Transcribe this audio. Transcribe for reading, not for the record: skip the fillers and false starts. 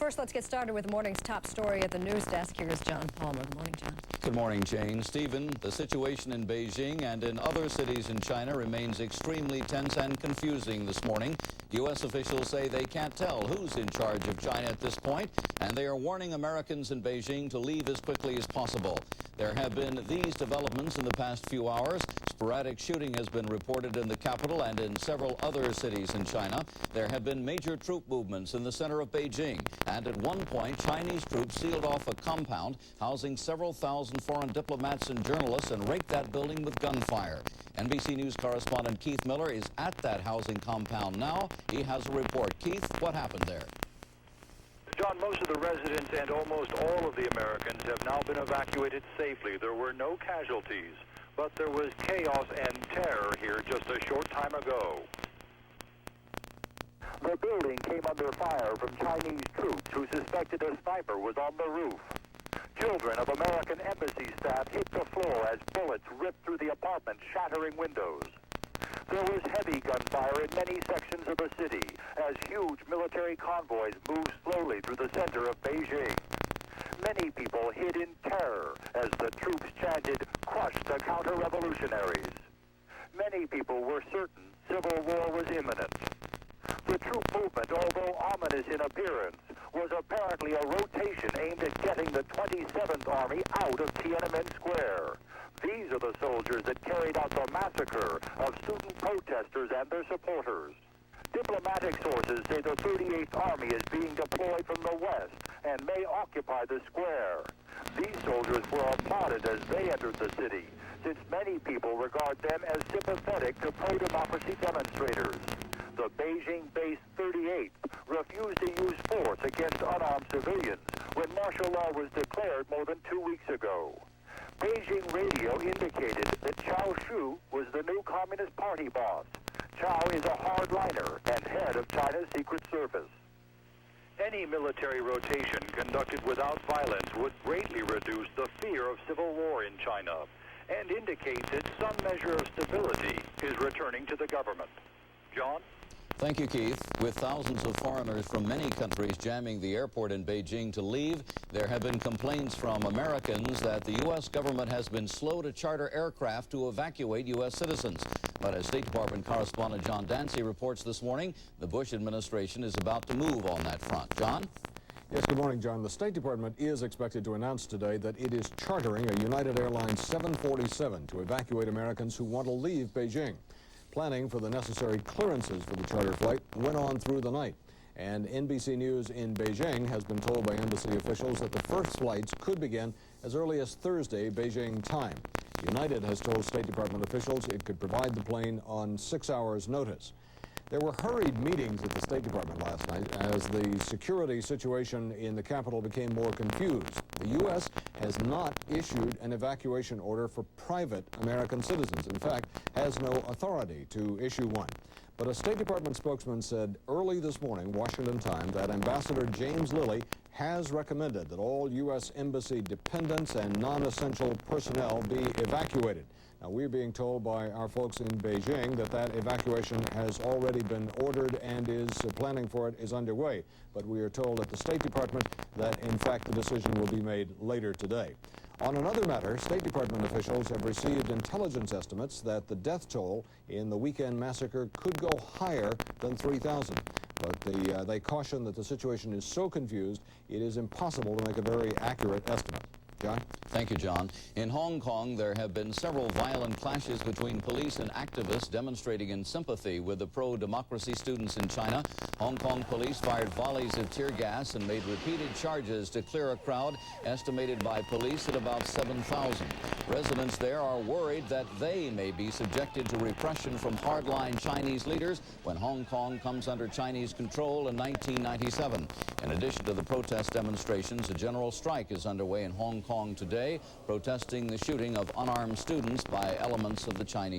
first, let's get started with the morning's top story at the news desk. Here's John Palmer. Good morning, John. Good morning, Jane. Stephen, the situation in Beijing and in other cities in China remains extremely tense and confusing this morning. U.S. officials say they can't tell who's in charge of China at this point, and they are warning Americans in Beijing to leave as quickly as possible. There have been these developments in the past few hours. Sporadic shooting has been reported in the capital and in several other cities in China. There have been major troop movements in the center of Beijing, and at one point, Chinese troops sealed off a compound housing several thousand foreign diplomats and journalists and raked that building with gunfire. NBC News correspondent Keith Miller is at that housing compound now. He has a report. Keith, what happened there? John, most of the residents and almost all of the Americans have now been evacuated safely. There were no casualties, but there was chaos and terror here just a short time ago. The building came under fire from Chinese troops who suspected a sniper was on the roof. Children of American embassy staff hit the floor as bullets ripped through the apartment, shattering windows. There was heavy gunfire in many sections of the city as huge military convoys moved slowly through the center of Beijing. Many people hid in terror as the troops chanted, "Crush the counter-revolutionaries." Many people were certain civil war was imminent. The troop movement, although ominous in appearance, was apparently a rotation aimed at getting the 27th Army out of Tiananmen Square. These are the soldiers that carried out the massacre of student protesters and their supporters. Diplomatic sources say the 38th Army is being deployed from the west and may occupy the square. These soldiers were applauded as they entered the city, since many people regard them as sympathetic to pro-democracy demonstrators. The Beijing-based 38th refused to use force against unarmed civilians when martial law was declared more than 2 weeks ago. Beijing radio indicated that Chao Shu was the new Communist Party boss. Chao is a hardliner and head of China's Secret Service. Any military rotation conducted without violence would greatly reduce the fear of civil war in China and indicate that some measure of stability is returning to the government. John? Thank you, Keith. With thousands of foreigners from many countries jamming the airport in Beijing to leave, there have been complaints from Americans that the U.S. government has been slow to charter aircraft to evacuate U.S. citizens. But as State Department correspondent John Dancy reports this morning, the Bush administration is about to move on that front. John? Yes, good morning, John. The State Department is expected to announce today that it is chartering a United Airlines 747 to evacuate Americans who want to leave Beijing. Planning for the necessary clearances for the charter flight went on through the night, and NBC News in Beijing has been told by embassy officials that the first flights could begin as early as Thursday, Beijing time. United has told State Department officials it could provide the plane on 6 hours' notice. There were hurried meetings at the State Department last night as the security situation in the capital became more confused. The U.S. has not issued an evacuation order for private American citizens. In fact, has no authority to issue one. But a State Department spokesman said early this morning, Washington time, that Ambassador James Lilly has recommended that all U.S. embassy dependents and non-essential personnel be evacuated. Now, we're being told by our folks in Beijing that that evacuation has already been ordered and planning for it is underway. But we are told at the State Department that, in fact, the decision will be made later today. On another matter, State Department officials have received intelligence estimates that the death toll in the weekend massacre could go higher than 3,000. But they caution that the situation is so confused, it is impossible to make a very accurate estimate. John? Thank you, John. In Hong Kong, there have been several violent clashes between police and activists demonstrating in sympathy with the pro-democracy students in China. Hong Kong police fired volleys of tear gas and made repeated charges to clear a crowd estimated by police at about 7,000. Residents there are worried that they may be subjected to repression from hardline Chinese leaders when Hong Kong comes under Chinese control in 1997. In addition to the protest demonstrations, a general strike is underway in Hong Kong today, protesting the shooting of unarmed students by elements of the Chinese